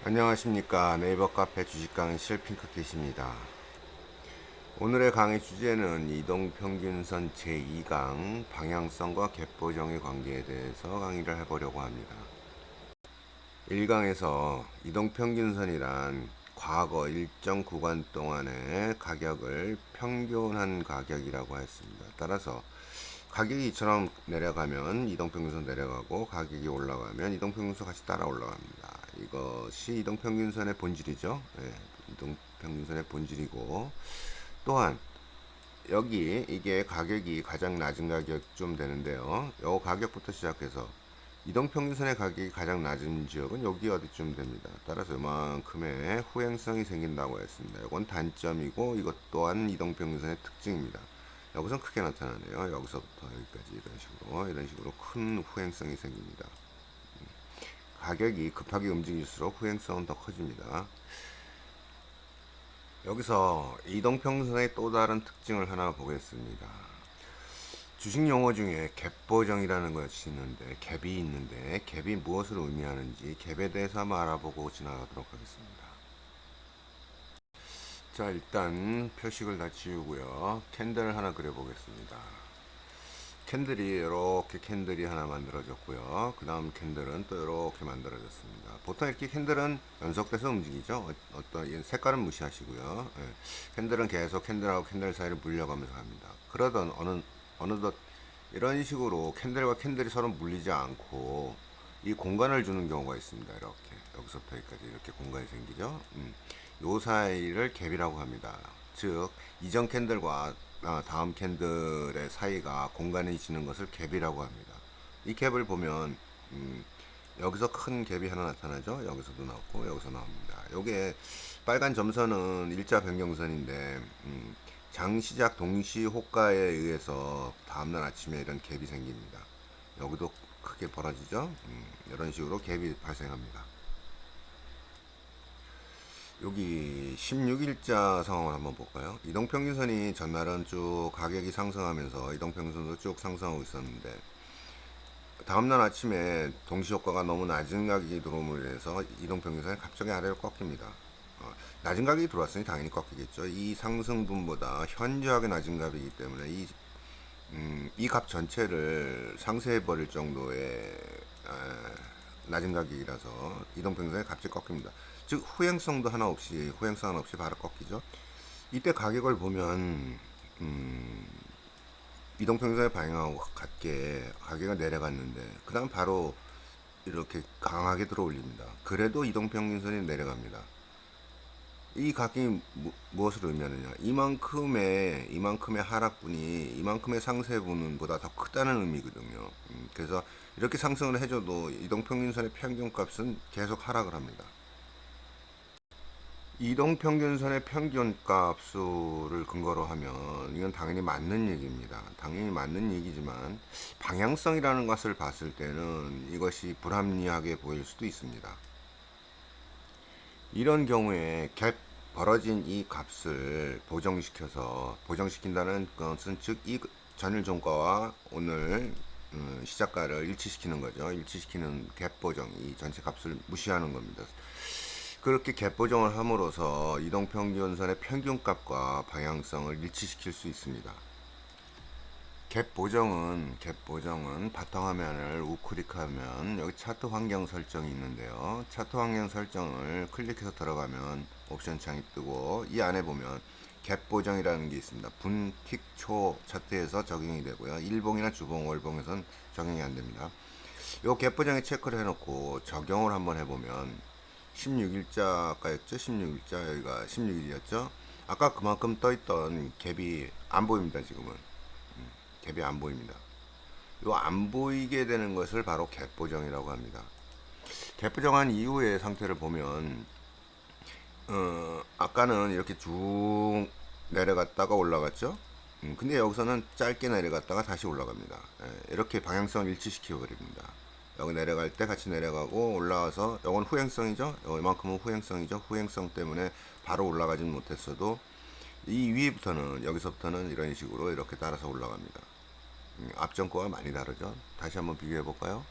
안녕하십니까. 네이버 카페 주식 강의 실핑크캣입니다. 오늘의 강의 주제는 이동평균선 제2강 방향성과 갭보정의 관계에 대해서 강의를 해보려고 합니다. 1강에서 이동평균선이란 과거 일정 구간 동안의 가격을 평균한 가격이라고 했습니다. 따라서 가격이 이처럼 내려가면 이동평균선 내려가고, 가격이 올라가면 이동평균선 같이 따라 올라갑니다. 이것이 이동평균선의 본질이죠. 예, 이동평균선의 본질이고, 또한 여기 이게 가격이 가장 낮은 가격쯤 되는데요. 요 가격부터 시작해서 이동평균선의 가격이 가장 낮은 지역은 여기 어디쯤 됩니다. 따라서 이만큼의 후행성이 생긴다고 했습니다. 이건 단점이고, 이것 또한 이동평균선의 특징입니다. 여기서 크게 나타나네요. 여기서부터 여기까지 이런 식으로 큰 후행성이 생깁니다. 가격이 급하게 움직일수록 후행성은 더 커집니다. 여기서 이동평균선의 또 다른 특징을 하나 보겠습니다. 주식 용어 중에 갭보정이라는 것이 있는데, 갭이 무엇을 의미하는지 갭에 대해서 한번 알아보고 지나가도록 하겠습니다. 자, 일단 표식을 다 지우고요. 캔들을 하나 그려보겠습니다. 캔들이 하나 만들어졌고요. 그 다음 캔들은 또 이렇게 만들어졌습니다. 보통 이렇게 캔들은 연속돼서 움직이죠. 어떤 색깔은 무시하시고요. 예. 캔들은 계속 캔들하고 캔들 사이를 물려가면서 갑니다. 그러던 어느덧 이런 식으로 캔들과 캔들이 서로 물리지 않고 이 공간을 주는 경우가 있습니다. 이렇게 여기서부터 여기까지 이렇게 공간이 생기죠. 요 사이를 갭이라고 합니다. 즉 이전 캔들과 다음 캔들의 사이가 공간이 지는 것을 갭이라고 합니다. 이 갭을 보면 여기서 큰 갭이 하나 나타나죠. 여기서도 나오고 여기서 나옵니다. 요게 빨간 점선은 일자 변경선인데 장 시작 동시 호가에 의해서 다음날 아침에 이런 갭이 생깁니다. 여기도 크게 벌어지죠. 이런 식으로 갭이 발생합니다. 여기 16일자 상황을 한번 볼까요? 이동평균선이 전날은 쭉 가격이 상승하면서 이동평균선도 쭉 상승하고 있었는데, 다음날 아침에 동시효과가 너무 낮은 가격이 들어옴으로 인해서 이동평균선이 갑자기 아래로 꺾입니다. 낮은 가격이 들어왔으니 당연히 꺾이겠죠. 이 상승분보다 현저하게 낮은 값이기 때문에 이 값 전체를 상쇄해 버릴 정도의 낮은 가격이라서 이동평균선이 갑자기 꺾입니다. 즉 후행성 하나 없이 바로 꺾이죠. 이때 가격을 보면 이동평균선의 방향하고 같게 가격이 내려갔는데, 그 다음 바로 이렇게 강하게 들어올립니다. 그래도 이동평균선이 내려갑니다. 이 가격이 무엇을 의미하느냐? 이만큼의 하락분이 이만큼의 상세분보다 더 크다는 의미거든요. 그래서 이렇게 상승을 해줘도 이동평균선의 평균값은 계속 하락을 합니다. 이동평균선의 평균값수를 근거로 하면 이건 당연히 맞는 얘기입니다. 당연히 맞는 얘기지만 방향성이라는 것을 봤을 때는 이것이 불합리하게 보일 수도 있습니다. 이런 경우에 갭 벌어진 이 값을 보정시킨다는 것은 즉 이 전일 종가와 오늘 시작가를 일치시키는 거죠. 일치시키는 갭 보정, 이 전체 값을 무시하는 겁니다. 그렇게 갭 보정을 함으로써 이동평균선의 평균값과 방향성을 일치시킬 수 있습니다. 갭 보정은 바탕화면을 우클릭하면 여기 차트 환경 설정이 있는데요. 차트 환경 설정을 클릭해서 들어가면 옵션 창이 뜨고, 이 안에 보면 갭 보정이라는 게 있습니다. 분틱초 차트에서 적용이 되고요. 일봉이나 주봉, 월봉에선 적용이 안 됩니다. 요 갭 보정에 체크를 해놓고 적용을 한번 해보면 16일자가였죠. 16일자, 여기가 16일이었죠. 아까 그만큼 떠있던 갭이 안 보입니다. 지금은 갭이 안 보입니다. 요 안 보이게 되는 것을 바로 갭 보정이라고 합니다. 갭 보정한 이후의 상태를 보면 아까는 이렇게 쭉 내려갔다가 올라갔죠. 근데 여기서는 짧게 내려갔다가 다시 올라갑니다. 이렇게 방향성을 일치시켜 버립니다. 여기 내려갈 때 같이 내려가고, 올라와서 이건 후행성이죠. 이만큼은 후행성이죠. 후행성 때문에 바로 올라가진 못했어도 이 위에부터는, 여기서부터는 이런 식으로 이렇게 따라서 올라갑니다. 앞전거와 많이 다르죠. 다시 한번 비교해 볼까요?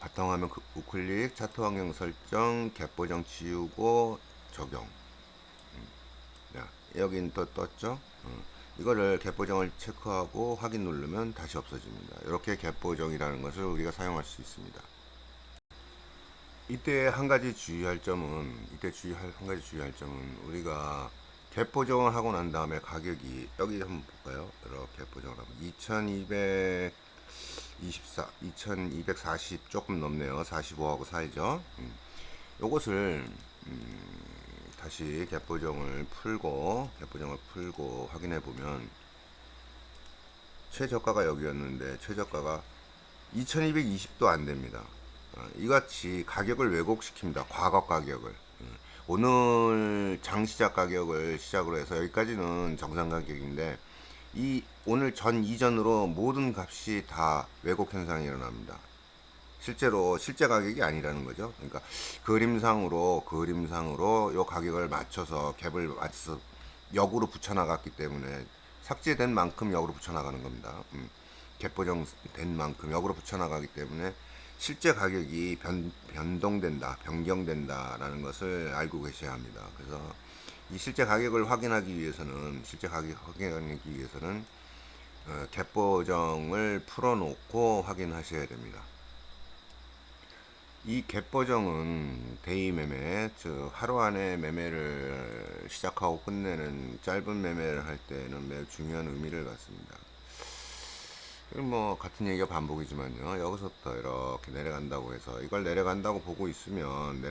바탕화면 우클릭, 차트 환경 설정, 갭보정 지우고 적용. 자, 여긴 또 떴죠? 이거를 갭보정을 체크하고 확인 누르면 다시 없어집니다. 이렇게 갭보정이라는 것을 우리가 사용할 수 있습니다. 이때 한 가지 주의할 점은 우리가 갭 보정을 하고 난 다음에 가격이 여기 한번 볼까요? 이렇게 보정을 하면 2240 조금 넘네요. 45하고 사이죠. 요것을 다시 갭 보정을 풀고 확인해 보면 최저가가 여기였는데 최저가가 2220도 안 됩니다. 이같이 가격을 왜곡시킵니다. 과거 가격을. 오늘 장시작 가격을 시작으로 해서 여기까지는 정상 가격인데 이 오늘 전 이전으로 모든 값이 다 왜곡 현상이 일어납니다. 실제로 실제 가격이 아니라는 거죠. 그러니까 그림상으로 요 가격을 맞춰서 갭을 맞춰서 역으로 붙여 나갔기 때문에 삭제된 만큼 역으로 붙여 나가는 겁니다. 갭 보정된 만큼 역으로 붙여 나가기 때문에 실제 가격이 변경된다라는 것을 알고 계셔야 합니다. 그래서 이 실제 가격을 확인하기 위해서는 갭 보정을 풀어놓고 확인하셔야 됩니다. 이 갭 보정은 데이 매매, 즉 하루 안에 매매를 시작하고 끝내는 짧은 매매를 할 때는 매우 중요한 의미를 갖습니다. 뭐 같은 얘기가 반복이지만요. 여기서부터 이렇게 내려간다고 해서 이걸 내려간다고 보고 있으면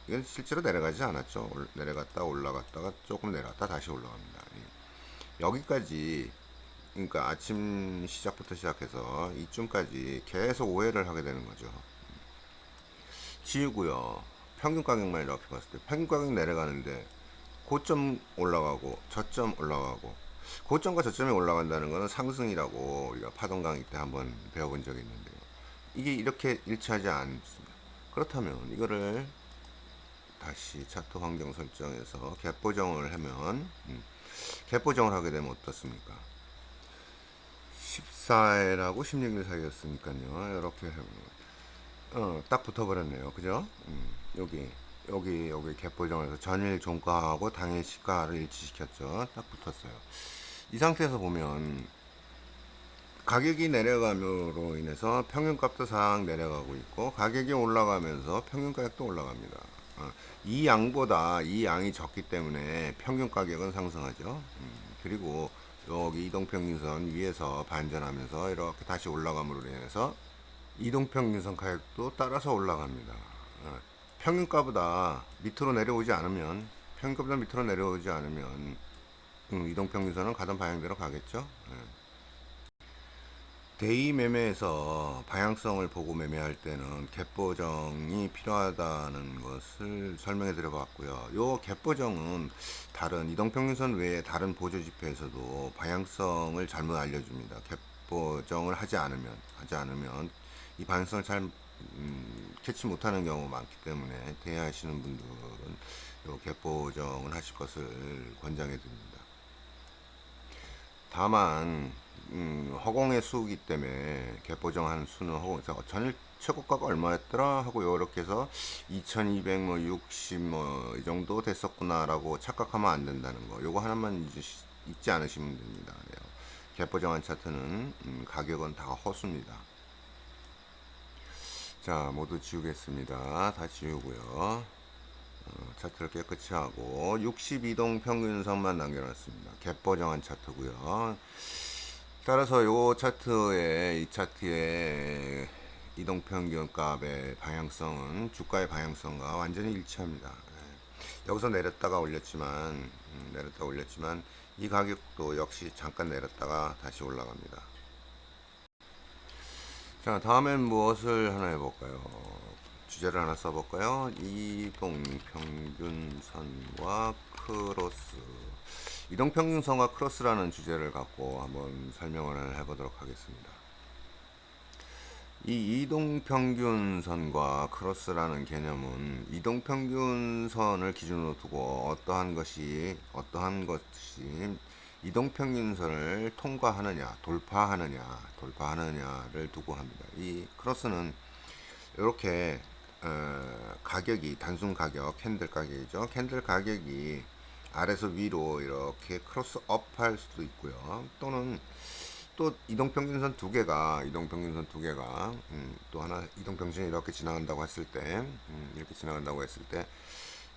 이건 실제로 내려가지 않았죠. 내려갔다 올라갔다가 조금 내려갔다 다시 올라갑니다. 여기까지, 그러니까 아침 시작부터 시작해서 이쯤까지 계속 오해를 하게 되는 거죠. 지우고요. 평균 가격만 이렇게 봤을 때 평균 가격 내려가는데 고점 올라가고 저점 올라가고, 고점과 저점이 올라간다는 것은 상승이라고 우리가 파동 강의 때 한번 배워본 적이 있는데요. 이게 이렇게 일치하지 않습니다. 그렇다면 이거를 다시 차트 환경 설정에서 갭 보정을 하면 갭 보정을 하게 되면 어떻습니까? 14일하고 16일 사이였으니까요. 이렇게 딱 붙어버렸네요. 그죠? 여기 갭 보정을 해서 전일 종가하고 당일 시가를 일치시켰죠. 딱 붙었어요. 이 상태에서 보면 가격이 내려감으로 인해서 평균값도 상 내려가고 있고, 가격이 올라가면서 평균가격도 올라갑니다. 이 양이 적기 때문에 평균 가격은 상승하죠. 그리고 여기 이동평균선 위에서 반전하면서 이렇게 다시 올라감으로 인해서 이동평균선 가격도 따라서 올라갑니다. 평균가보다 밑으로 내려오지 않으면 이동평균선은 가던 방향대로 가겠죠. 데이 매매에서 방향성을 보고 매매할 때는 갭 보정이 필요하다는 것을 설명해 드려 봤고요. 요 갭 보정은 다른 이동평균선 외에 다른 보조 지표에서도 방향성을 잘못 알려줍니다. 갭 보정을 하지 않으면 이 방향성을 잘 캐치 못하는 경우가 많기 때문에 대하시는 분들은 요 갭 보정을 하실 것을 권장해 드립니다. 다만 허공의 수이기 때문에 갭 보정한 수는 허공에서 전일 최고가가 얼마였더라 하고 이렇게 해서 2260 뭐 이 정도 됐었구나라고 착각하면 안 된다는 거, 요거 하나만 잊지 않으시면 됩니다. 갭 보정한 차트는 가격은 다 허수입니다. 자, 모두 지우겠습니다. 다 지우고요. 차트를 깨끗이 하고 62동 평균선만 남겨놨습니다. 갭 보정한 차트고요. 따라서 이 차트의 이동평균 값의 방향성은 주가의 방향성과 완전히 일치합니다. 여기서 내렸다가 올렸지만 이 가격도 역시 잠깐 내렸다가 다시 올라갑니다. 자, 다음엔 무엇을 하나 해볼까요? 주제를 하나 써볼까요? 이동평균선과 크로스. 이동평균선과 크로스라는 주제를 갖고 한번 설명을 해보도록 하겠습니다. 이 이동평균선과 크로스라는 개념은 이동평균선을 기준으로 두고 어떠한 것이 이동평균선을 통과하느냐, 돌파하느냐를 두고 합니다. 이 크로스는 이렇게 가격이 단순 가격 캔들 가격이죠. 캔들 가격이 아래서 위로 이렇게 크로스업 할 수도 있고요. 또는 또 이동평균선 두 개가 또 하나 이동평균선이 이렇게 지나간다고 했을 때 이렇게 지나간다고 했을 때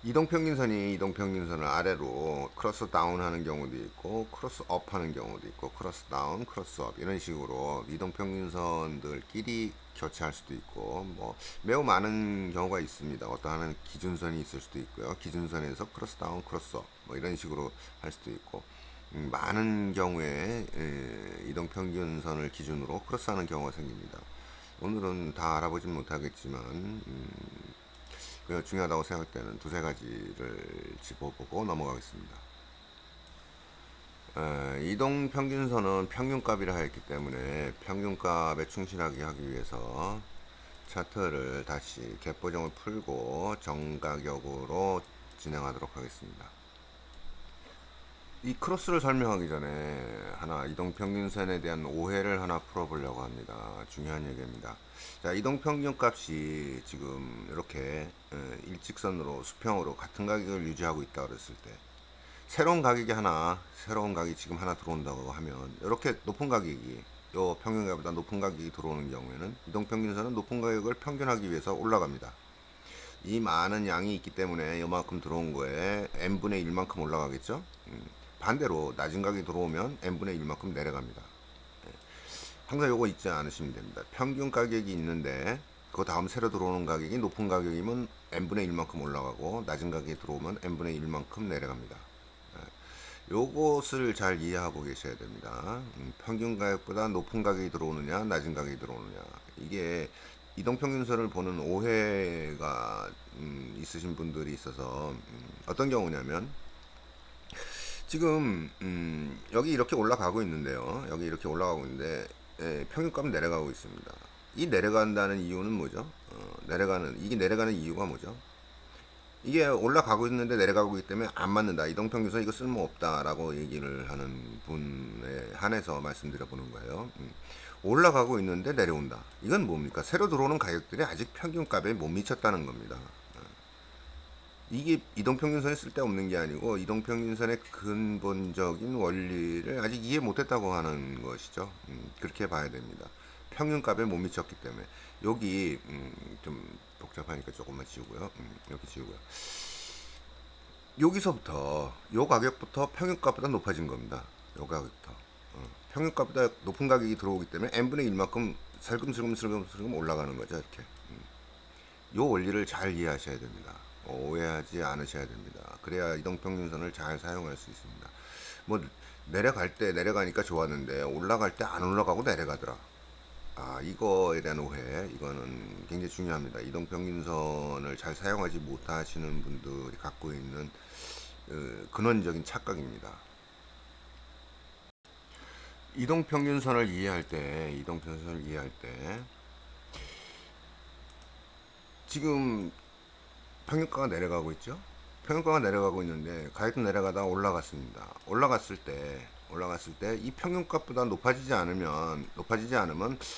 이동평균선을 아래로 크로스 다운 하는 경우도 있고 크로스 업 하는 경우도 있고 크로스 다운 크로스 업 이런 식으로 이동평균선들끼리 교체할 수도 있고 뭐 매우 많은 경우가 있습니다. 어떤 하나는 기준선이 있을 수도 있고요. 기준선에서 크로스 다운 크로스 업 뭐 이런 식으로 할 수도 있고 많은 경우에 이동평균선을 기준으로 크로스하는 경우가 생깁니다. 오늘은 다 알아보진 못하겠지만 중요하다고 생각할 때는 두세 가지를 짚어보고 넘어가겠습니다. 이동평균선은 평균값이라 했기 때문에 평균값에 충실하게 하기 위해서 차트를 다시 갭보정을 풀고 정가격으로 진행하도록 하겠습니다. 이 크로스를 설명하기 전에 하나 이동평균선에 대한 오해를 하나 풀어보려고 합니다. 중요한 얘기입니다. 자, 이동평균 값이 지금 이렇게 일직선으로 수평으로 같은 가격을 유지하고 있다 그랬을 때 새로운 가격이 지금 하나 들어온다고 하면 이렇게 높은 가격이 요 평균가보다 높은 가격이 들어오는 경우에는 이동평균선은 높은 가격을 평균하기 위해서 올라갑니다. 이 많은 양이 있기 때문에 이만큼 들어온 거에 n분의 1만큼 올라가겠죠. 반대로 낮은 가격이 들어오면 n분의 1만큼 내려갑니다. 항상 요거 잊지 않으시면 됩니다. 평균 가격이 있는데 그 다음 새로 들어오는 가격이 높은 가격이면 n분의 1만큼 올라가고 낮은 가격이 들어오면 n분의 1만큼 내려갑니다. 요것을 잘 이해하고 계셔야 됩니다. 평균 가격보다 높은 가격이 들어오느냐 낮은 가격이 들어오느냐 이게 이동평균선을 보는 오해가 있으신 분들이 있어서 어떤 경우냐면 지금 여기 이렇게 올라가고 있는데요. 여기 이렇게 올라가고 있는데 평균값은 내려가고 있습니다. 이 내려간다는 이유는 뭐죠? 이게 내려가는 이유가 뭐죠? 이게 올라가고 있는데 내려가고 있기 때문에 안 맞는다. 이동평균선 이거 쓸모없다라고 얘기를 하는 분에 한해서 말씀드려 보는 거예요. 올라가고 있는데 내려온다. 이건 뭡니까? 새로 들어오는 가격들이 아직 평균값에 못 미쳤다는 겁니다. 이게 이동평균선에 쓸데없는 게 아니고 이동평균선의 근본적인 원리를 아직 이해 못했다고 하는 것이죠. 그렇게 봐야 됩니다. 평균값에 못 미쳤기 때문에 여기 좀 복잡하니까 조금만 지우고요. 여기 지우고요. 여기서부터 요 가격부터 평균값보다 높아진 겁니다. 요 가격부터 평균값보다 높은 가격이 들어오기 때문에 n분의 1만큼 슬금슬금 올라가는 거죠. 이렇게 요 원리를 잘 이해하셔야 됩니다. 오해하지 않으셔야 됩니다. 그래야 이동평균선을 잘 사용할 수 있습니다. 뭐 내려갈 때 내려가니까 좋았는데 올라갈 때 안 올라가고 내려가더라. 이거에 대한 오해, 이거는 굉장히 중요합니다. 이동평균선을 잘 사용하지 못하시는 분들이 갖고 있는 근원적인 착각입니다. 이동평균선을 이해할 때 지금 평균가가 내려가고 있죠. 평균가가 내려가고 있는데 가격도 내려가다 올라갔습니다. 올라갔을 때 이 평균값보다 높아지지 않으면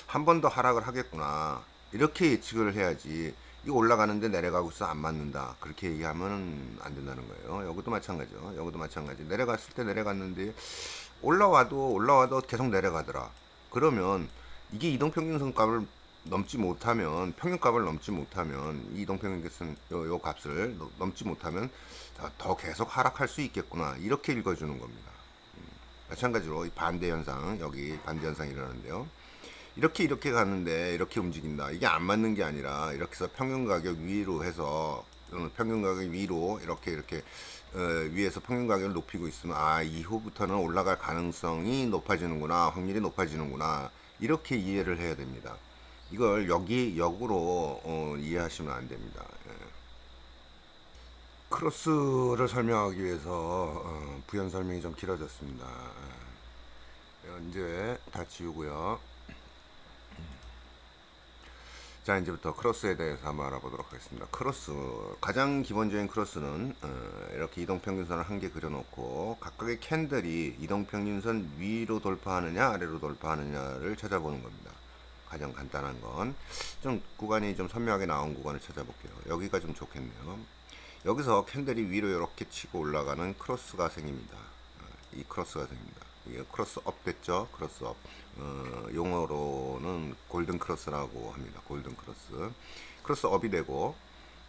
한 번 더 하락을 하겠구나 이렇게 예측을 해야지. 이거 올라가는데 내려가고 있어 안 맞는다 그렇게 얘기하면 안 된다는 거예요. 여기도 마찬가지. 내려갔을 때 내려갔는데 올라와도 계속 내려가더라. 그러면 이게 이동평균선 값을 넘지 못하면 평균값을 넘지 못하면 이동평균선 요 값을 넘지 못하면 더 계속 하락할 수 있겠구나 이렇게 읽어주는 겁니다. 마찬가지로 반대 현상, 여기 반대 현상이 일어나는데요. 이렇게 갔는데 이렇게 움직인다. 이게 안 맞는 게 아니라 이렇게 해서 평균 가격 위로 해서 평균 가격 위로 이렇게 위에서 평균 가격을 높이고 있으면 이후부터는 올라갈 가능성이 높아지는구나, 확률이 높아지는구나 이렇게 이해를 해야 됩니다. 이걸 역으로 이해하시면 안 됩니다. 크로스를 설명하기 위해서 부연 설명이 좀 길어졌습니다. 이제 다 지우고요. 자, 이제부터 크로스에 대해서 한번 알아보도록 하겠습니다. 크로스, 가장 기본적인 크로스는 이렇게 이동평균선을 한 개 그려놓고 각각의 캔들이 이동평균선 위로 돌파하느냐 아래로 돌파하느냐를 찾아보는 겁니다. 가장 간단한 건 좀 구간이 좀 선명하게 나온 구간을 찾아볼게요. 여기가 좀 좋겠네요. 여기서 캔들이 위로 이렇게 치고 올라가는 크로스가 생깁니다. 이 크로스가 생깁니다. 이게 크로스 업 됐죠? 크로스 업. 용어로는 골든 크로스라고 합니다. 골든 크로스. 크로스 업이 되고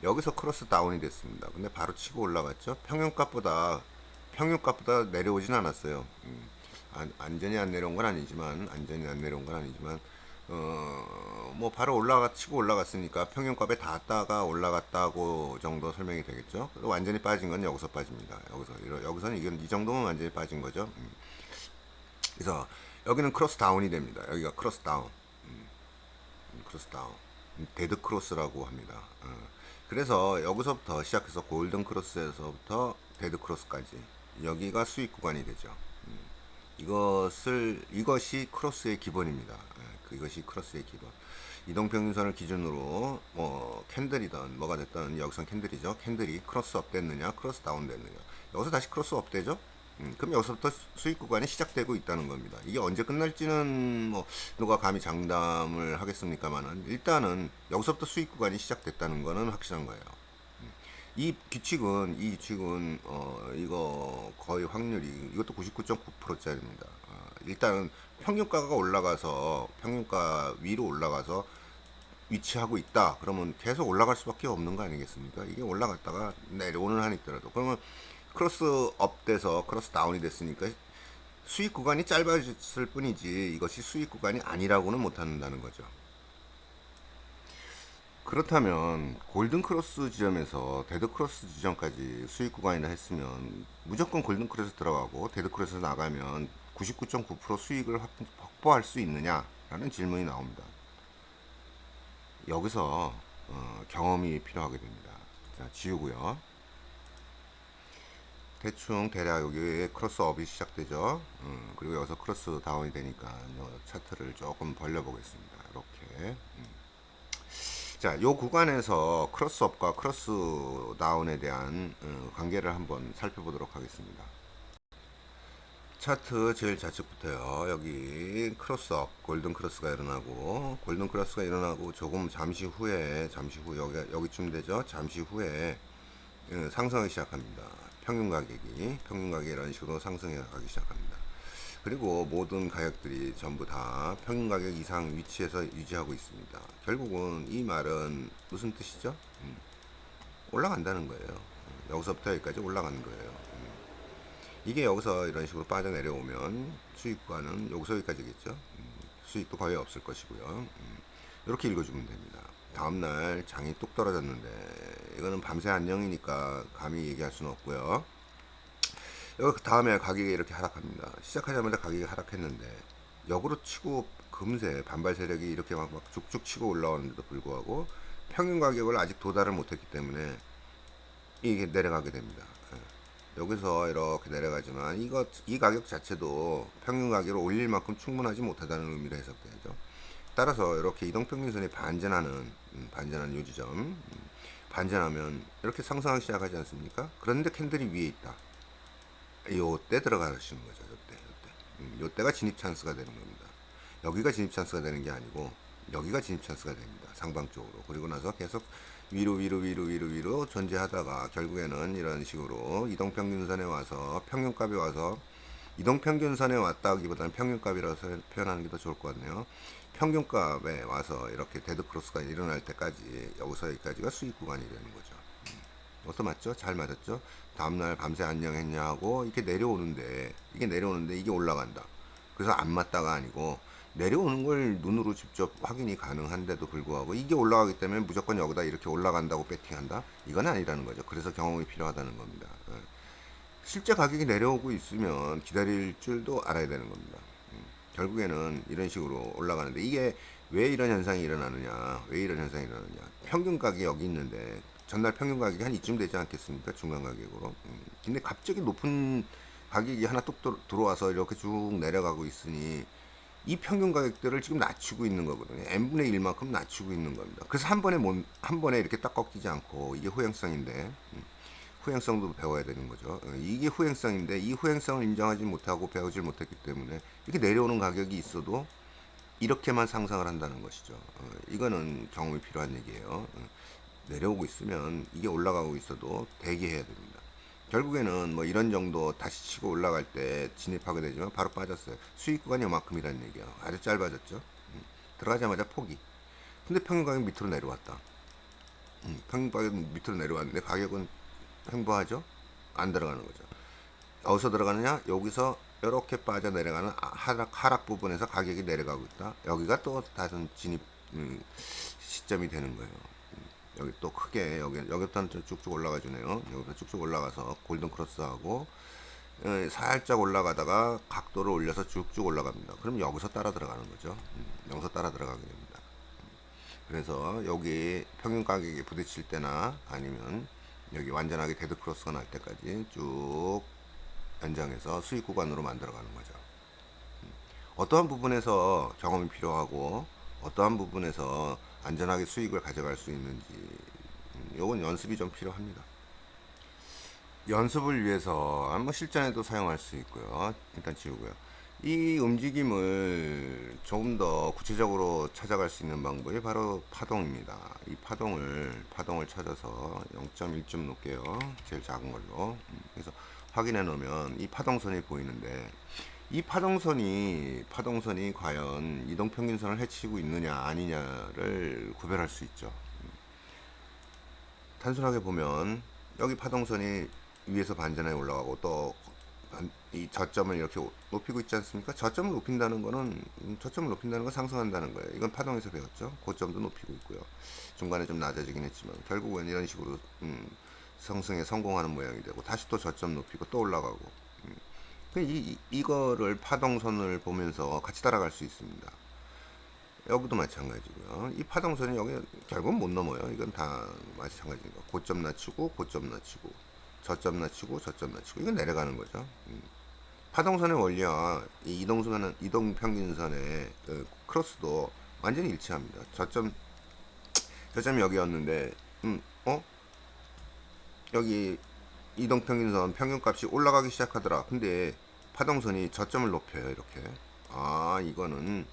여기서 크로스 다운이 됐습니다. 근데 바로 치고 올라갔죠? 평균값보다 내려오진 않았어요. 안전히 안 내려온 건 아니지만 뭐 바로 치고 올라갔으니까 평균값에 닿았다가 올라갔다고 정도 설명이 되겠죠. 완전히 빠진 건 여기서 빠집니다. 여기서는 이건 이 정도면 완전히 빠진 거죠. 그래서 여기는 크로스 다운이 됩니다. 여기가 크로스 다운, 크로스 다운, 데드 크로스라고 합니다. 그래서 여기서부터 시작해서 골든 크로스에서부터 데드 크로스까지 여기가 수익 구간이 되죠. 이것이 크로스의 기본입니다. 이것이 크로스의 기본. 이동평균선을 기준으로 뭐 캔들이든 뭐가 됐든 여기선 캔들이죠. 캔들이 크로스 업 됐느냐, 크로스 다운 됐느냐. 여기서 다시 크로스 업 되죠. 그럼 여기서부터 수익 구간이 시작되고 있다는 겁니다. 이게 언제 끝날지는 뭐 누가 감히 장담을 하겠습니까만은 일단은 여기서부터 수익 구간이 시작됐다는 거는 확실한 거예요. 이 규칙은 이거 거의 확률이 이것도 99.9%짜리입니다. 일단은 평균가 위로 올라가서 위치하고 있다. 그러면 계속 올라갈 수밖에 없는 거 아니겠습니까? 이게 올라갔다가 내려오는 한 있더라도 그러면 크로스 업 돼서 크로스 다운이 됐으니까 수익 구간이 짧아졌을 뿐이지 이것이 수익 구간이 아니라고는 못한다는 거죠. 그렇다면 골든 크로스 지점에서 데드 크로스 지점까지 수익 구간이나 했으면 무조건 골든 크로스 들어가고 데드 크로스 나가면 99.9% 수익을 확보할 수 있느냐라는 질문이 나옵니다. 여기서 경험이 필요하게 됩니다. 자, 지우고요. 대충 대략 여기 크로스 업이 시작되죠. 그리고 여기서 크로스 다운이 되니까 차트를 조금 벌려 보겠습니다. 이렇게. 자, 요 구간에서 크로스업과 크로스 다운에 대한 관계를 한번 살펴보도록 하겠습니다. 차트 제일 좌측부터요. 여기 크로스업, 골든 크로스가 일어나고 조금 잠시 후 여기쯤 되죠. 잠시 후에 상승하기 시작합니다. 평균 가격이 이런 식으로 상승하기 시작합니다. 그리고 모든 가격들이 전부 다 평균 가격 이상 위치에서 유지하고 있습니다. 결국은 이 말은 무슨 뜻이죠? 올라간다는 거예요. 여기서부터 여기까지 올라가는 거예요. 이게 여기서 이런 식으로 빠져내려오면 수익과는 여기서 여기까지겠죠. 수익도 거의 없을 것이고요. 이렇게 읽어주면 됩니다. 다음날 장이 뚝 떨어졌는데 이거는 밤새 안녕이니까 감히 얘기할 수는 없고요. 여기 다음에 가격이 이렇게 하락합니다. 시작하자마자 가격이 하락했는데 역으로 치고 금세 반발 세력이 이렇게 막 쭉쭉 치고 올라오는데도 불구하고 평균 가격을 아직 도달을 못했기 때문에 이게 내려가게 됩니다. 여기서 이렇게 내려가지만 이 가격 자체도 평균 가격을 올릴 만큼 충분하지 못하다는 의미로 해석되죠. 따라서 이렇게 이동평균선이 반전하는 요지점, 반전하면 이렇게 상승하기 시작하지 않습니까? 그런데 캔들이 위에 있다. 요때 들어가시는 거죠. 요때가 진입 찬스가 되는 겁니다. 여기가 진입 찬스가 되는 게 아니고 여기가 진입 찬스가 됩니다. 상방적으로. 그리고 나서 계속 위로 존재하다가 결국에는 이런 식으로 이동평균선에 와서 평균값이 와서 이동평균선에 왔다기보다는 평균값이라서 표현하는 게 더 좋을 것 같네요. 평균값에 와서 이렇게 데드크로스가 일어날 때까지 여기서 여기까지가 수익 구간이 되는 거죠. 어떠 맞죠? 잘 맞았죠? 다음날 밤새 안녕했냐 하고 이게 내려오는데 이게 올라간다. 그래서 안 맞다가 아니고 내려오는 걸 눈으로 직접 확인이 가능한데도 불구하고 이게 올라가기 때문에 무조건 여기다 이렇게 올라간다고 배팅한다? 이건 아니라는 거죠. 그래서 경험이 필요하다는 겁니다. 실제 가격이 내려오고 있으면 기다릴 줄도 알아야 되는 겁니다. 결국에는 이런 식으로 올라가는데 이게 왜 이런 현상이 일어나느냐? 평균 가격이 여기 있는데 전날 평균 가격이 한 이쯤 되지 않겠습니까? 중간 가격으로. 근데 갑자기 높은 가격이 하나 뚝 들어와서 이렇게 쭉 내려가고 있으니 이 평균 가격들을 지금 낮추고 있는 거거든요. n분의 1만큼 낮추고 있는 겁니다. 그래서 한 번에 이렇게 딱 꺾이지 않고 이게 후행성인데 후행성도 배워야 되는 거죠. 이게 후행성인데 이 후행성을 인정하지 못하고 배우질 못했기 때문에 이렇게 내려오는 가격이 있어도 이렇게만 상승을 한다는 것이죠. 이거는 경험이 필요한 얘기예요. 내려오고 있으면 이게 올라가고 있어도 대기해야 됩니다. 결국에는 뭐 이런 정도 다시 치고 올라갈 때 진입하게 되지만 바로 빠졌어요. 수익 구간이 요만큼이라는 얘기예요. 아주 짧아졌죠. 들어가자마자 포기. 근데 평균 가격 밑으로 내려왔다. 평균 가격 밑으로 내려왔는데 가격은 횡보하죠. 안 들어가는 거죠. 어디서 들어가느냐? 여기서 이렇게 빠져 내려가는 하락 부분에서 가격이 내려가고 있다. 여기가 또 다른 진입 시점이 되는 거예요. 여기 또 크게 여기부터는 쭉쭉 올라가 주네요. 여기부터 쭉쭉 올라가서 골든 크로스하고 살짝 올라가다가 각도를 올려서 쭉쭉 올라갑니다. 그럼 여기서 따라 들어가는 거죠. 여기서 따라 들어가게 됩니다. 그래서 여기 평균 가격에 부딪힐 때나 아니면 여기 완전하게 데드 크로스가 날 때까지 쭉 연장해서 수익 구간으로 만들어가는 거죠. 어떠한 부분에서 경험이 필요하고 어떠한 부분에서 안전하게 수익을 가져갈 수 있는지 요건 연습이 좀 필요합니다. 연습을 위해서 한번 실전에도 사용할 수 있고요. 일단 지우고요. 이 움직임을 조금 더 구체적으로 찾아갈 수 있는 방법이 바로 파동입니다. 이 파동을 찾아서 0.1좀 놓을게요. 제일 작은 걸로. 그래서 확인해 놓으면 이 파동선이 보이는데 이 파동선이 과연 이동평균선을 해치고 있느냐 아니냐를 구별할 수 있죠. 단순하게 보면 여기 파동선이 위에서 반전해 올라가고 또 이 저점을 이렇게 높이고 있지 않습니까? 저점을 높인다는 거는 상승한다는 거예요. 이건 파동에서 배웠죠. 고점도 높이고 있고요. 중간에 좀 낮아지긴 했지만 결국은 이런 식으로 상승에 성공하는 모양이 되고 다시 또 저점 높이고 또 올라가고 이거를 파동선을 보면서 같이 따라갈 수 있습니다. 여기도 마찬가지고요. 이 파동선이 여기 결국은 못 넘어요. 이건 다 마찬가지인 거. 고점 낮추고 저점 낮추고 이건 내려가는 거죠. 파동선의 원리와 이 이동평균선의 그 크로스도 완전히 일치합니다. 저점이 여기였는데 여기 이동평균선 평균값이 올라가기 시작하더라. 근데 파동선이 저점을 높여요. 이렇게. 아, 이거는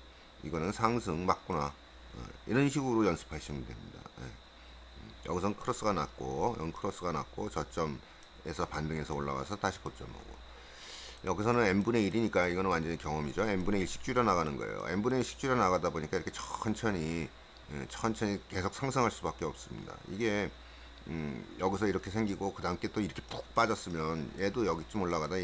상승 맞구나. 이런 식으로 연습하시면 됩니다. 여기선 크로스가 났고 저점에서 반등해서 올라가서 다시 고점 오고 여기서는 n분의 1이니까 이거는 완전히 경험이죠. n분의 1씩 줄여 나가는 거예요. n분의 1씩 줄여 나가다 보니까 이렇게 천천히 계속 상승할 수밖에 없습니다. 이게 여기서 이렇게 생기고 그 다음 게 또 이렇게 푹 빠졌으면 얘도 여기쯤 올라가다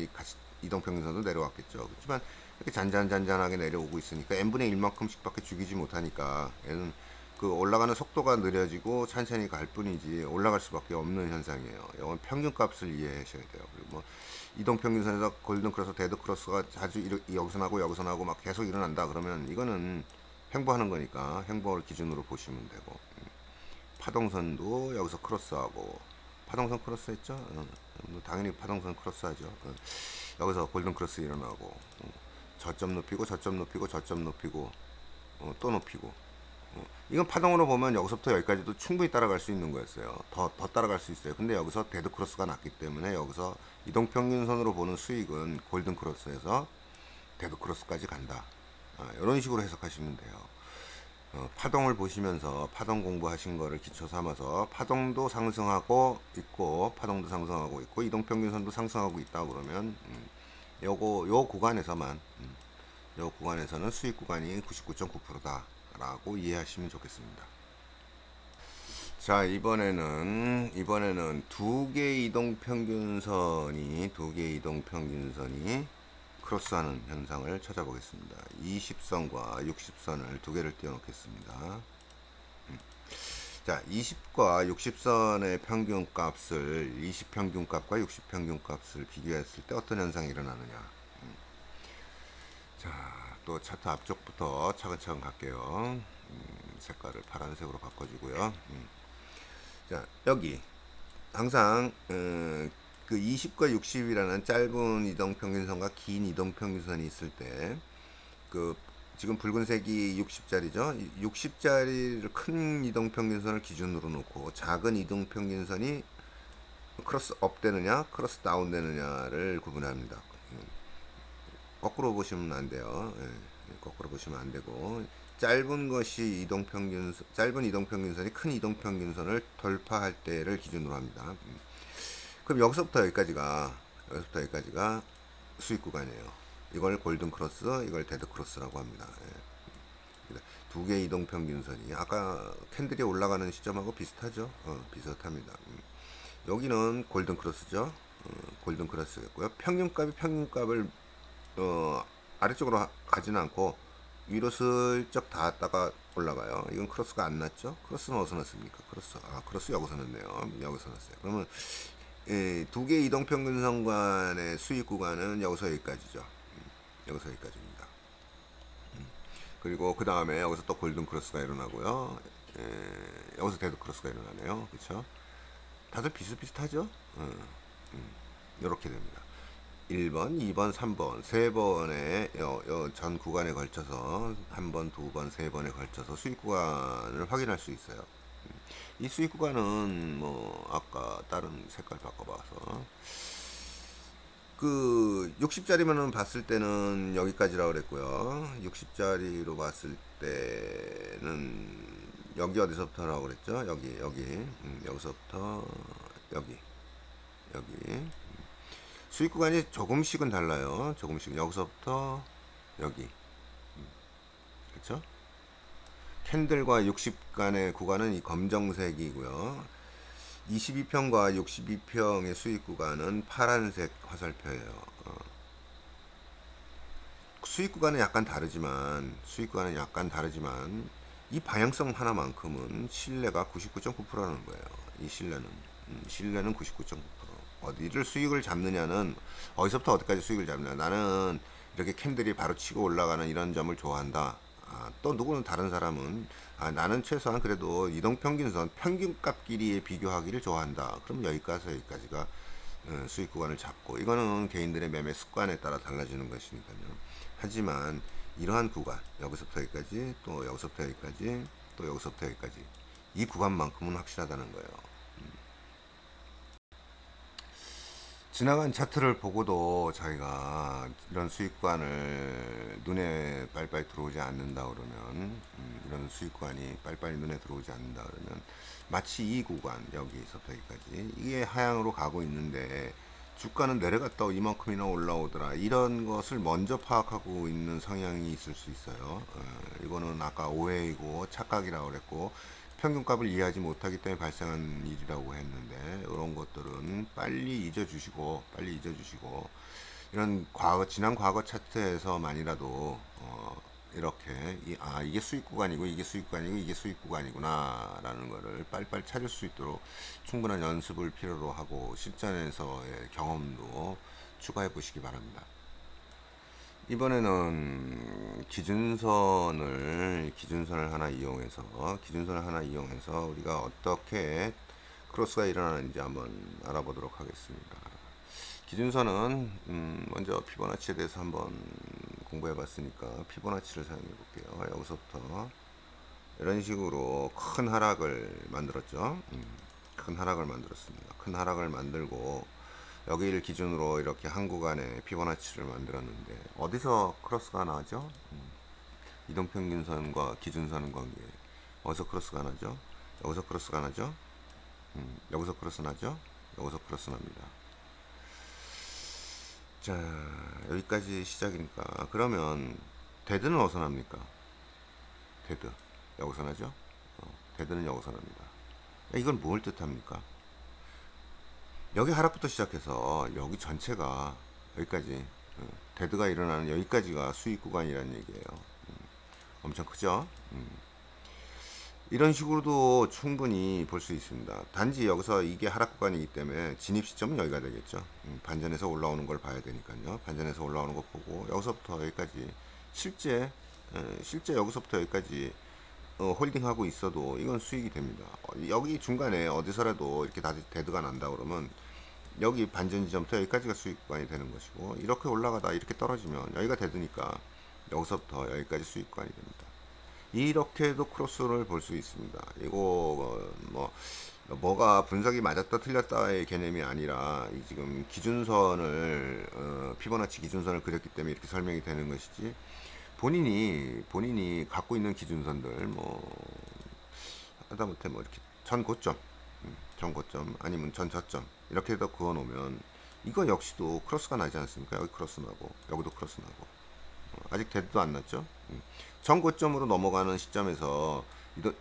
이동평균선도 내려왔겠죠. 그렇지만 이렇게 잔잔하게 내려오고 있으니까 n분의 1만큼씩 밖에 죽이지 못하니까 얘는 그 올라가는 속도가 느려지고 천천히 갈 뿐이지 올라갈 수밖에 없는 현상이에요. 이건 평균값을 이해하셔야 돼요. 그리고 뭐 이동평균선에서 골든크로스, 데드크로스가 자주 여기서 나고 막 계속 일어난다 그러면 이거는 횡보하는 거니까 횡보를 기준으로 보시면 되고 파동선도 여기서 크로스하고 파동선 크로스 했죠? 당연히 파동선 크로스하죠. 여기서 골든크로스 일어나고 저점 높이고 또 높이고 이건 파동으로 보면 여기서부터 여기까지도 충분히 따라갈 수 있는 거였어요. 더 따라갈 수 있어요. 근데 여기서 데드크로스가 났기 때문에 여기서 이동평균선으로 보는 수익은 골든크로스에서 데드크로스까지 간다. 이런 식으로 해석하시면 돼요. 파동을 보시면서 파동 공부하신 거를 기초 삼아서 파동도 상승하고 있고 이동평균선도 상승하고 있다 그러면 요 구간에서는 수익 구간이 99.9%다 라고 이해하시면 좋겠습니다. 자, 이번에는 두 개의 이동평균선이 크로스하는 현상을 찾아보겠습니다. 20선과 60선을 두 개를 띄워놓겠습니다. 자, 20과 60선의 평균값을 20평균값과 60평균값을 비교했을 때 어떤 현상이 일어나느냐. 자, 또 차트 앞쪽부터 차근차근 갈게요. 색깔을 파란색으로 바꿔주고요. 자, 여기 항상 그 20과 60이라는 짧은 이동평균선과 긴 이동평균선이 있을 때 그 지금 붉은색이 60짜리죠. 60짜리를 큰 이동평균선을 기준으로 놓고 작은 이동평균선이 크로스 업 되느냐 크로스 다운 되느냐를 구분합니다. 거꾸로 보시면 안 돼요. 거꾸로 보시면 안 되고, 짧은 이동평균선이 큰 이동평균선을 돌파할 때를 기준으로 합니다. 그럼 여기서부터 여기까지가 수익 구간이에요. 이걸 골든 크로스, 이걸 데드 크로스라고 합니다. 두 개의 이동평균선이 아까 캔들이 올라가는 시점하고 비슷하죠. 비슷합니다. 여기는 골든 크로스죠. 골든 크로스겠고요. 평균값을 아래쪽으로 가지는 않고 위로 슬쩍 닿았다가 올라가요. 이건 크로스가 안 났죠. 크로스는 어디서 났습니까? 크로스 여기서 났네요. 여기서 났어요. 그러면 두 개 이동평균선 간의 수익 구간은 여기서 여기까지죠. 여기서 여기까지입니다. 그리고 그 다음에 여기서 또 골든 크로스가 일어나고요. 여기서 데드 크로스가 일어나네요. 그렇죠? 다들 비슷비슷하죠? 이렇게 됩니다. 1번, 2번, 3번, 3번의 전 구간에 걸쳐서 한 번, 두 번, 세 번에 걸쳐서 수익 구간을 확인할 수 있어요. 이 수익 구간은 뭐 아까 다른 색깔 바꿔봐서 그 60짜리만은 봤을 때는 여기까지라고 그랬고요. 60짜리로 봤을 때는 여기 어디서부터라고 그랬죠? 여기 여기서부터 여기 수익 구간이 조금씩은 달라요. 조금씩 여기서부터 여기 그렇죠? 캔들과 60 간의 구간은 이 검정색이고요. 22평과 62평의 수익 구간은 파란색 화살표예요. 수익 구간은 약간 다르지만 이 방향성 하나만큼은 신뢰가 99.9%라는 거예요. 이 신뢰는 99.9%. 어디를 수익을 잡느냐는 어디서부터 어디까지 수익을 잡느냐. 나는 이렇게 캔들이 바로 치고 올라가는 이런 점을 좋아한다. 또 누구는 다른 사람은 나는 최소한 그래도 이동평균선 평균값 길이에 비교하기를 좋아한다. 그럼 여기까지가 수익 구간을 잡고 이거는 개인들의 매매 습관에 따라 달라지는 것이니까요. 하지만 이러한 구간 여기서부터 여기까지 또 여기서부터 여기까지 또 여기서부터 여기까지 이 구간만큼은 확실하다는 거예요. 지나간 차트를 보고도 자기가 이런 수익관을 눈에 빨빨 들어오지 않는다 그러면 이런 수익관이 빨빨 눈에 들어오지 않는다 그러면 마치 이 구간 여기서부터 여기까지 이게 하향으로 가고 있는데 주가는 내려갔다 이만큼이나 올라오더라 이런 것을 먼저 파악하고 있는 성향이 있을 수 있어요. 이거는 아까 오해이고 착각이라고 그랬고 평균값을 이해하지 못하기 때문에 발생한 일이라고 했는데 이런 것들은 빨리 잊어주시고 이런 지난 과거 차트에서만이라도 이렇게 이게 수익 구간이고 이게 수익 구간이고 이게 수익 구간이구나 라는 거를 빨리빨리 찾을 수 있도록 충분한 연습을 필요로 하고 실전에서의 경험도 추가해 보시기 바랍니다. 이번에는 기준선을 하나 이용해서 우리가 어떻게 크로스가 일어나는지 한번 알아보도록 하겠습니다. 기준선은 먼저 피보나치에 대해서 한번 공부해 봤으니까 피보나치를 사용해 볼게요. 여기서부터 이런 식으로 큰 하락을 만들었죠. 큰 하락을 만들었습니다. 큰 하락을 만들고 여기를 기준으로 이렇게 한 구간에 피보나치를 만들었는데 어디서 크로스가 나죠? 이동평균선과 기준선 관계 어디서 크로스가 나죠? 여기서 크로스가 나죠? 여기서 크로스 나죠? 여기서 크로스 납니다. 자, 여기까지 시작이니까 그러면 데드는 어디서 납니까? 데드 여기서 나죠? 데드는 여기서 납니다. 이건 뭘 뜻합니까? 여기 하락부터 시작해서 여기 전체가 여기까지 데드가 일어나는 여기까지가 수익 구간이라는 얘기예요. 엄청 크죠? 이런 식으로도 충분히 볼 수 있습니다. 단지 여기서 이게 하락 구간이기 때문에 진입 시점은 여기가 되겠죠. 반전에서 올라오는 걸 봐야 되니까요. 반전에서 올라오는 거 보고 여기서부터 여기까지 실제 여기서부터 여기까지 홀딩하고 있어도 이건 수익이 됩니다. 여기 중간에 어디서라도 이렇게 다시 데드가 난다 그러면 여기 반전 지점부터 여기까지가 수익 구간이 되는 것이고 이렇게 올라가다 이렇게 떨어지면 여기가 데드니까 여기서부터 여기까지 수익 구간이 됩니다. 이렇게도 크로스를 볼 수 있습니다. 이거 뭐가 분석이 맞았다 틀렸다의 개념이 아니라 지금 기준선을 피보나치 기준선을 그렸기 때문에 이렇게 설명이 되는 것이지 본인이 갖고 있는 기준선들 뭐 하다못해 뭐 이렇게 전 고점, 전 고점 아니면 전 저점 이렇게 해서 그어 놓으면 이거 역시도 크로스가 나지 않습니까? 여기 크로스 나고 여기도 크로스 나고 아직 데드도 안 났죠. 전 고점으로 넘어가는 시점에서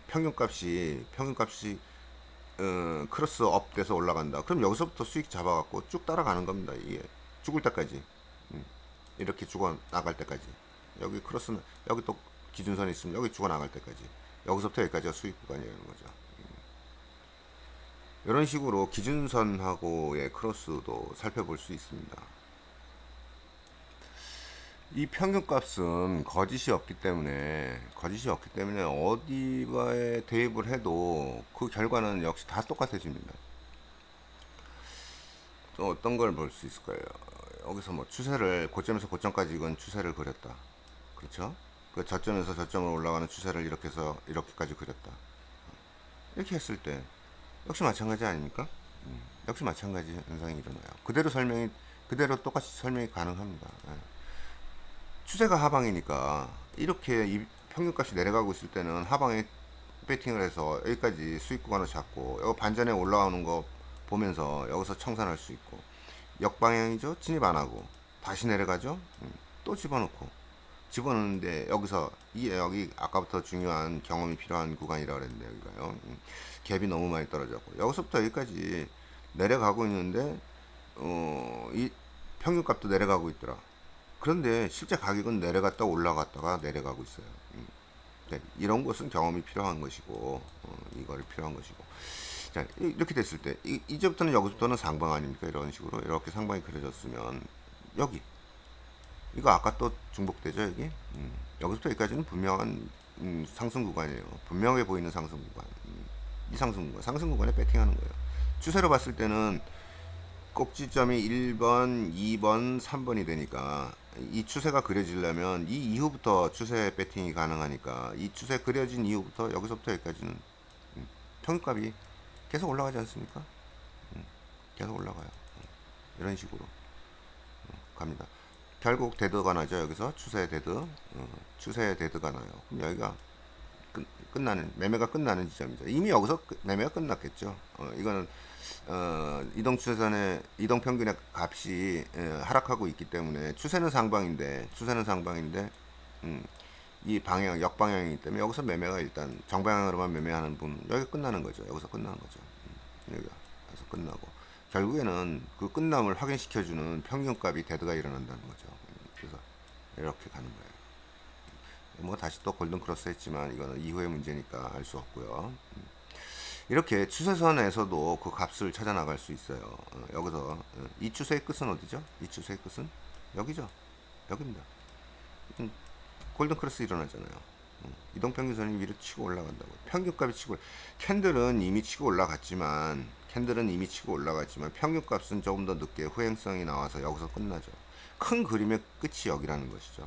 평균값이 크로스 업 돼서 올라간다. 그럼 여기서부터 수익 잡아갖고 쭉 따라가는 겁니다. 이게 죽을 때까지 이렇게 죽어 나갈 때까지 여기 크로스 여기 또 기준선이 있으면 여기 죽어 나갈 때까지 여기서부터 여기까지가 수익 구간이라는 거죠. 이런 식으로 기준선하고의 크로스도 살펴볼 수 있습니다. 이 평균값은 거짓이 없기 때문에 어디에 대입을 해도 그 결과는 역시 다 똑같아집니다. 또 어떤 걸 볼 수 있을 거예요. 여기서 뭐 추세를 고점에서 고점까지 이건 추세를 그렸다. 그렇죠? 그 저점에서 저점으로 올라가는 추세를 이렇게 해서 이렇게까지 그렸다. 이렇게 했을 때 역시 마찬가지 아닙니까? 역시 마찬가지 현상이 일어나요. 그대로 똑같이 설명이 가능합니다. 예. 추세가 하방이니까 이렇게 이 평균값이 내려가고 있을 때는 하방에 배팅을 해서 여기까지 수익 구간을 잡고 여기 반전에 올라오는 거 보면서 여기서 청산할 수 있고 역방향이죠. 진입 안 하고 다시 내려가죠. 또 집어넣는데 여기서 여기 아까부터 중요한 경험이 필요한 구간이라고 그랬는데 여기가요. 갭이 너무 많이 떨어졌고 여기서부터 여기까지 내려가고 있는데 이 평균값도 내려가고 있더라. 그런데 실제 가격은 내려갔다 올라갔다가 내려가고 있어요. 네, 이런 것은 경험이 필요한 것이고 이거를 필요한 것이고 자 이렇게 됐을 때 이제부터는 여기서부터는 상방 아닙니까? 이런 식으로 이렇게 상방이 그려졌으면 여기 이거 아까 또 중복되죠 여기 여기서부터 여기까지는 분명한 상승 구간이에요. 분명해 보이는 상승 구간. 이 상승 구간에 배팅하는 거예요. 추세로 봤을 때는 꼭지점이 1번, 2번, 3번이 되니까 이 추세가 그려지려면 이 이후부터 추세 배팅이 가능하니까 이 추세 그려진 이후부터 여기서부터 여기까지는 평균값이 계속 올라가지 않습니까? 계속 올라가요. 이런 식으로 갑니다. 결국 데드가 나죠. 여기서 추세 데드가 나요. 그럼 여기가 끝나는 매매가 끝나는 지점이죠. 이미 여기서 매매가 끝났겠죠. 이거는 이동 추세선의 이동 평균의 값이 하락하고 있기 때문에 추세는 상방인데 이 방향 역방향이기 때문에 여기서 매매가 일단 정방향으로만 매매하는 분 여기 끝나는 거죠. 여기서 끝나는 거죠. 여기서 끝나고 결국에는 그 끝남을 확인시켜주는 평균값이 데드가 일어난다는 거죠. 그래서 이렇게 가는 거예요. 뭐 다시 또 골든 크로스 했지만 이거는 이후의 문제니까 알 수 없고요. 이렇게 추세선에서도 그 값을 찾아 나갈 수 있어요. 여기서 이 추세의 끝은 어디죠? 이 추세의 끝은 여기죠. 여기입니다. 골든 크로스 일어나잖아요. 이동평균선이 위로 치고 올라간다고. 평균값이 캔들은 이미 치고 올라갔지만 평균값은 조금 더 늦게 후행성이 나와서 여기서 끝나죠. 큰 그림의 끝이 여기라는 것이죠.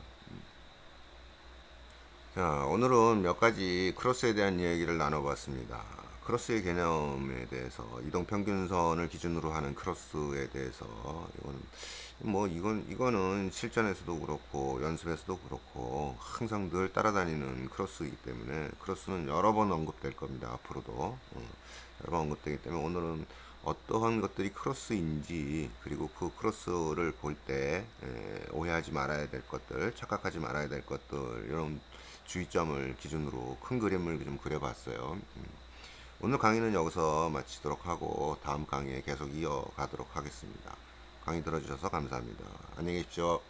자, 오늘은 몇 가지 크로스에 대한 이야기를 나눠봤습니다. 크로스의 개념에 대해서 이동평균선을 기준으로 하는 크로스에 대해서 이거는 실전에서도 그렇고 연습에서도 그렇고 항상 늘 따라다니는 크로스이기 때문에 크로스는 여러 번 언급될 겁니다. 앞으로도 여러 번 언급되기 때문에 오늘은 어떠한 것들이 크로스인지 그리고 그 크로스를 볼 때 오해하지 말아야 될 것들, 착각하지 말아야 될 것들 이런 주의점을 기준으로 큰 그림을 좀 그려봤어요. 오늘 강의는 여기서 마치도록 하고 다음 강의에 계속 이어가도록 하겠습니다. 강의 들어주셔서 감사합니다. 안녕히 계십시오.